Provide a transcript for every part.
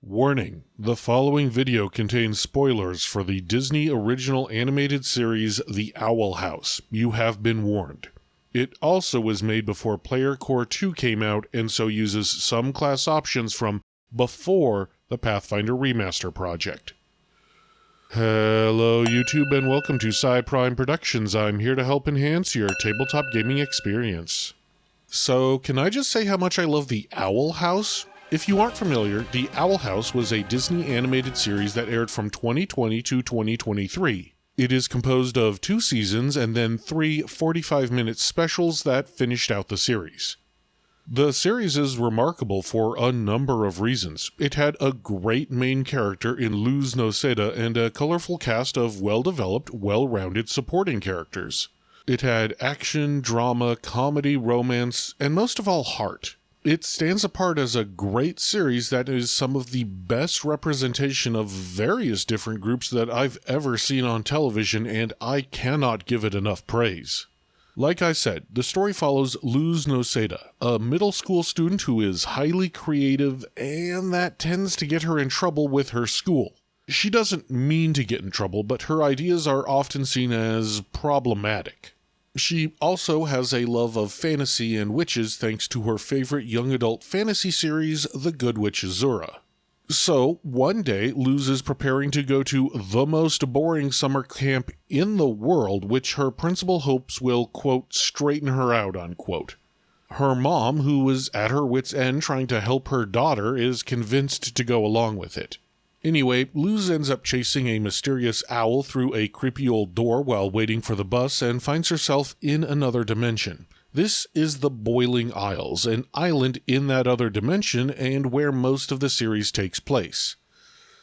Warning: the following video contains spoilers for the Disney original animated series The Owl House. You have been warned. It also was made before Player Core 2 came out and so uses some class options from before the Pathfinder Remaster project. Hello YouTube and welcome to Sci-Prime Productions. I'm here to help enhance your tabletop gaming experience. So, can I just say how much I love The Owl House? If you aren't familiar, The Owl House was a Disney animated series that aired from 2020 to 2023. It is composed of 2 seasons and then 3 45-minute specials that finished out the series. The series is remarkable for a number of reasons. It had a great main character in Luz Noceda and a colorful cast of well-developed, well-rounded supporting characters. It had action, drama, comedy, romance, and most of all, heart. It stands apart as a great series that is some of the best representation of various different groups that I've ever seen on television, and I cannot give it enough praise. Like I said, the story follows Luz Noceda, a middle school student who is highly creative, and that tends to get her in trouble with her school. She doesn't mean to get in trouble, but her ideas are often seen as problematic. She also has a love of fantasy and witches thanks to her favorite young adult fantasy series, The Good Witch Azura. So, one day, Luz is preparing to go to the most boring summer camp in the world, which her principal hopes will, quote, straighten her out, unquote. Her mom, who is at her wit's end trying to help her daughter, is convinced to go along with it. Anyway, Luz ends up chasing a mysterious owl through a creepy old door while waiting for the bus and finds herself in another dimension. This is the Boiling Isles, an island in that other dimension and where most of the series takes place.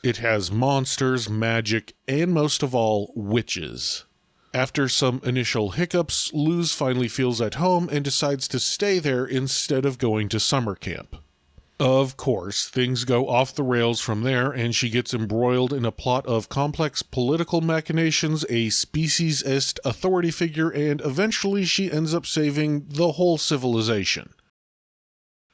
It has monsters, magic, and most of all, witches. After some initial hiccups, Luz finally feels at home and decides to stay there instead of going to summer camp. Of course, things go off the rails from there, and she gets embroiled in a plot of complex political machinations, a speciesist authority figure, and eventually she ends up saving the whole civilization.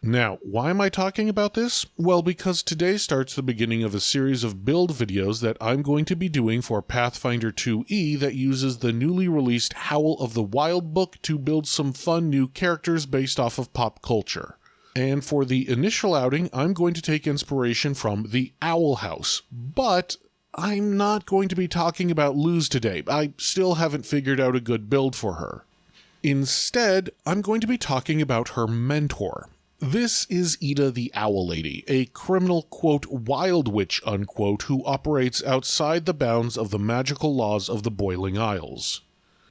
Now, why am I talking about this? Well, because today starts the beginning of a series of build videos that I'm going to be doing for Pathfinder 2e that uses the newly released Howl of the Wild book to build some fun new characters based off of pop culture. And for the initial outing, I'm going to take inspiration from The Owl House, but I'm not going to be talking about Luz today. I still haven't figured out a good build for her. Instead, I'm going to be talking about her mentor. This is Eda the Owl Lady, a criminal, quote, wild witch, unquote, who operates outside the bounds of the magical laws of the Boiling Isles.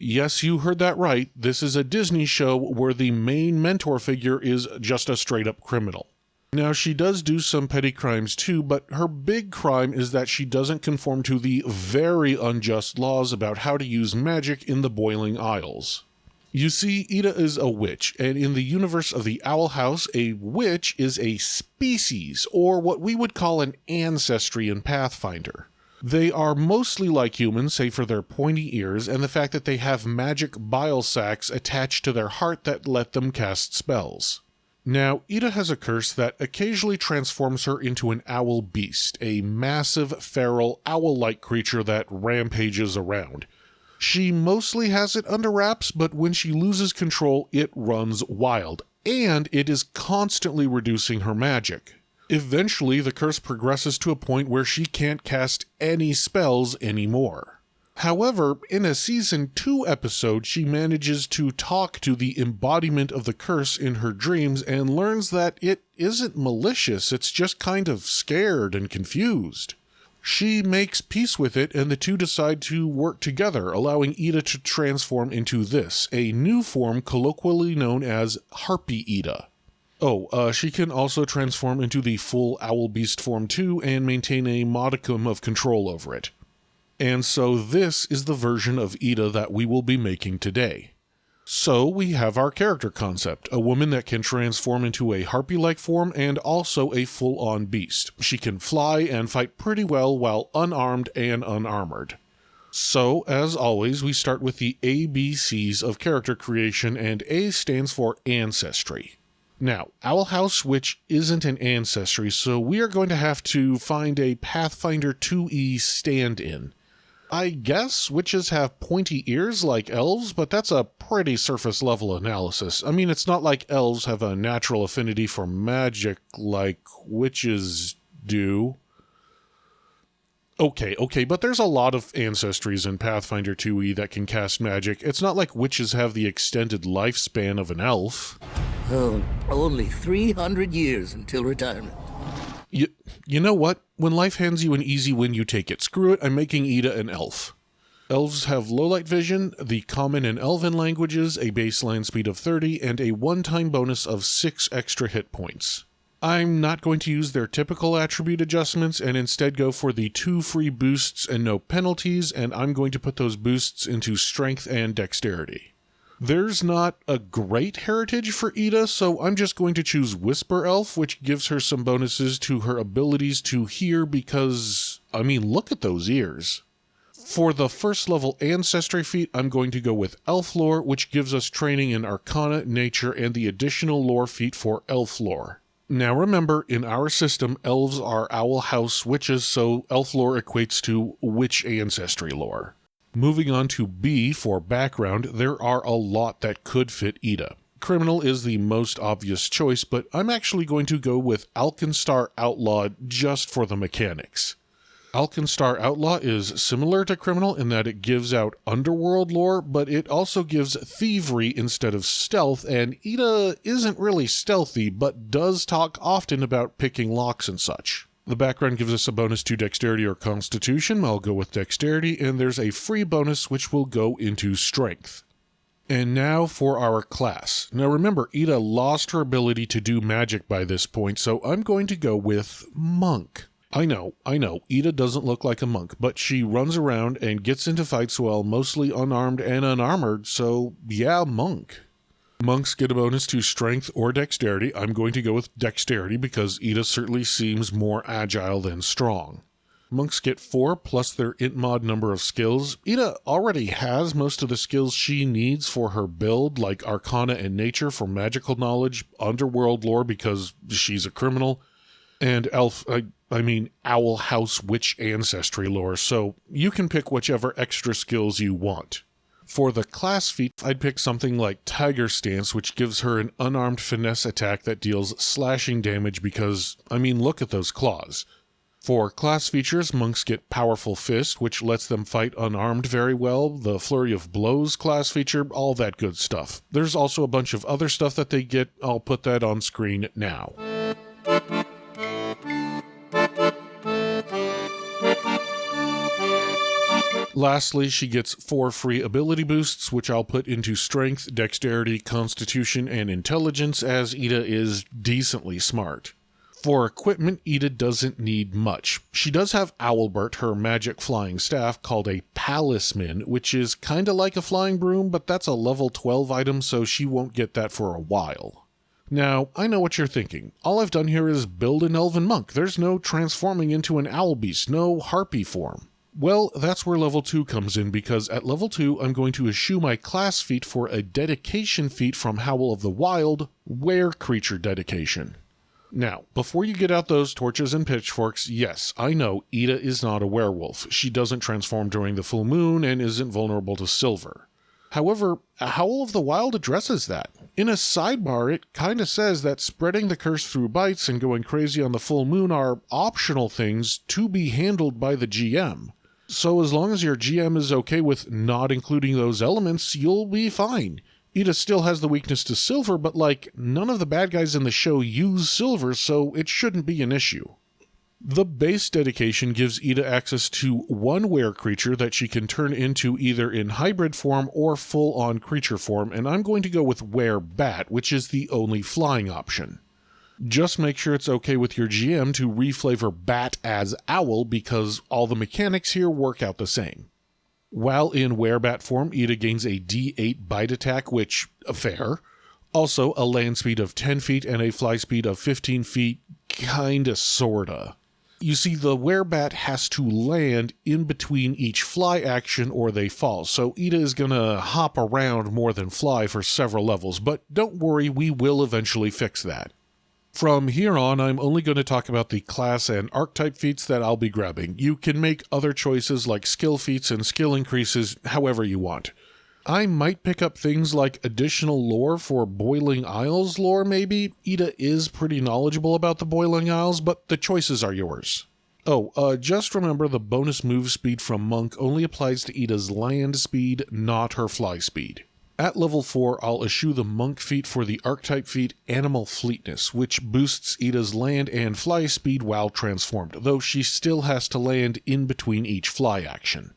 Yes, you heard that right. This is a Disney show where the main mentor figure is just a straight-up criminal. Now, she does do some petty crimes too, but her big crime is that she doesn't conform to the very unjust laws about how to use magic in the Boiling Isles. You see, Eda is a witch, and in the universe of the Owl House, a witch is a species, or what we would call an ancestry in Pathfinder. They are mostly like humans, save for their pointy ears and the fact that they have magic bile sacs attached to their heart that let them cast spells. Now, Eda has a curse that occasionally transforms her into an owl beast, a massive, feral, owl-like creature that rampages around. She mostly has it under wraps, but when she loses control, it runs wild, and it is constantly reducing her magic. Eventually, the curse progresses to a point where she can't cast any spells anymore. However, in a Season 2 episode, she manages to talk to the embodiment of the curse in her dreams and learns that it isn't malicious, it's just kind of scared and confused. She makes peace with it, and the two decide to work together, allowing Eda to transform into this, a new form colloquially known as Harpy Eda. She can also transform into the full owl beast form too and maintain a modicum of control over it. And so this is the version of Eda that we will be making today. So we have our character concept, a woman that can transform into a harpy-like form and also a full-on beast. She can fly and fight pretty well while unarmed and unarmored. So, as always, we start with the ABCs of character creation, and A stands for ancestry. Now, Owl House Witch isn't an ancestry, so we are going to have to find a Pathfinder 2e stand-in. I guess witches have pointy ears like elves, but that's a pretty surface-level analysis. I mean, it's not like elves have a natural affinity for magic like witches do. Okay, but there's a lot of ancestries in Pathfinder 2e that can cast magic. It's not like witches have the extended lifespan of an elf. Oh, only 300 years until retirement. You know what? When life hands you an easy win, you take it. Screw it, I'm making Eda an elf. Elves have low light vision, the common and elven languages, a baseline speed of 30, and a one-time bonus of 6 extra hit points. I'm not going to use their typical attribute adjustments and instead go for the 2 free boosts and no penalties, and I'm going to put those boosts into strength and dexterity. There's not a great heritage for Eda, so I'm just going to choose Whisper Elf, which gives her some bonuses to her abilities to hear because, I mean, look at those ears. For the first level ancestry feat, I'm going to go with Elf Lore, which gives us training in Arcana, Nature, and the additional lore feat for Elf Lore. Now remember, in our system, elves are Owl House witches, so Elf Lore equates to witch ancestry lore. Moving on to B for background, there are a lot that could fit Eda. Criminal is the most obvious choice, but I'm actually going to go with Alkenstar Outlaw just for the mechanics. Alkenstar Outlaw is similar to Criminal in that it gives out underworld lore, but it also gives thievery instead of stealth, and Eda isn't really stealthy, but does talk often about picking locks and such. The background gives us a bonus to Dexterity or Constitution. I'll go with Dexterity, and there's a free bonus which will go into Strength. And now for our class. Now remember, Eda lost her ability to do magic by this point, so I'm going to go with Monk. I know, Eda doesn't look like a monk, but she runs around and gets into fights while mostly unarmed and unarmored, so yeah, Monk. Monks get a bonus to Strength or Dexterity. I'm going to go with Dexterity because Eda certainly seems more agile than strong. Monks get 4 plus their int mod number of skills. Eda already has most of the skills she needs for her build, like Arcana and Nature for magical knowledge, Underworld lore because she's a criminal, and Owl House Witch ancestry lore, so you can pick whichever extra skills you want. For the class feat, I'd pick something like Tiger Stance, which gives her an unarmed finesse attack that deals slashing damage because, look at those claws. For class features, monks get Powerful Fist, which lets them fight unarmed very well, the Flurry of Blows class feature, all that good stuff. There's also a bunch of other stuff that they get. I'll put that on screen now. Lastly, she gets 4 free ability boosts, which I'll put into Strength, Dexterity, Constitution, and Intelligence, as Eda is decently smart. For equipment, Eda doesn't need much. She does have Owlbert, her magic flying staff, called a Palisman, which is kinda like a flying broom, but that's a level 12 item, so she won't get that for a while. Now, I know what you're thinking. All I've done here is build an elven monk. There's no transforming into an owl beast, no harpy form. Well, that's where level 2 comes in, because at level 2, I'm going to eschew my class feat for a dedication feat from Howl of the Wild, Were Creature Dedication. Now, before you get out those torches and pitchforks, yes, I know Eda is not a werewolf. She doesn't transform during the full moon and isn't vulnerable to silver. However, Howl of the Wild addresses that. In a sidebar, it kinda says that spreading the curse through bites and going crazy on the full moon are optional things to be handled by the GM. So as long as your GM is okay with not including those elements, you'll be fine. Eda still has the weakness to silver, but none of the bad guys in the show use silver, so it shouldn't be an issue. The base dedication gives Eda access to 1 were creature that she can turn into either in hybrid form or full-on creature form, and I'm going to go with were bat, which is the only flying option. Just make sure it's okay with your GM to reflavor bat as owl, because all the mechanics here work out the same. While in werebat form, Eda gains a D8 bite attack, which, fair. Also, a land speed of 10 feet and a fly speed of 15 feet, kinda sorta. You see, the werebat has to land in between each fly action or they fall, so Eda is gonna hop around more than fly for several levels, but don't worry, we will eventually fix that. From here on, I'm only going to talk about the class and archetype feats that I'll be grabbing. You can make other choices like skill feats and skill increases however you want. I might pick up things like additional lore for Boiling Isles lore, maybe. Eda is pretty knowledgeable about the Boiling Isles, but the choices are yours. Oh, just remember the bonus move speed from Monk only applies to Eda's land speed, not her fly speed. At level 4, I'll eschew the Monk feat for the archetype feat Animal Fleetness, which boosts Eda's land and fly speed while transformed, though she still has to land in between each fly action.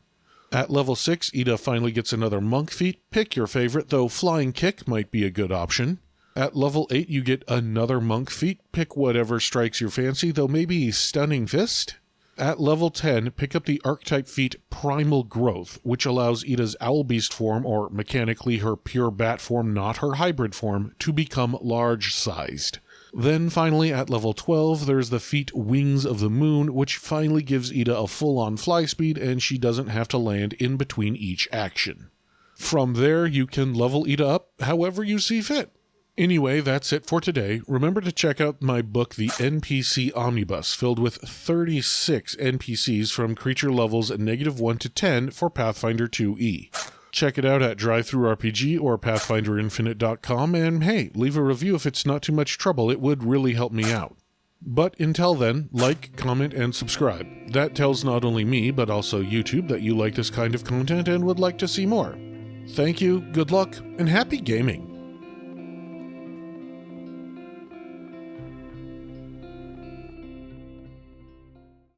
At level 6, Eda finally gets another Monk feat. Pick your favorite, though Flying Kick might be a good option. At level 8, you get another Monk feat. Pick whatever strikes your fancy, though maybe Stunning Fist? At level 10, pick up the archetype feat Primal Growth, which allows Eda's Owl Beast form, or mechanically her pure bat form, not her hybrid form, to become large-sized. Then finally, at level 12, there's the feat Wings of the Moon, which finally gives Eda a full-on fly speed, and she doesn't have to land in between each action. From there, you can level Eda up however you see fit. Anyway, that's it for today. Remember to check out my book, The NPC Omnibus, filled with 36 NPCs from creature levels -1 to 10 for Pathfinder 2e. Check it out at DriveThruRPG or PathfinderInfinite.com, and hey, leave a review if it's not too much trouble. It would really help me out. But until then, like, comment, and subscribe. That tells not only me, but also YouTube that you like this kind of content and would like to see more. Thank you, good luck, and happy gaming!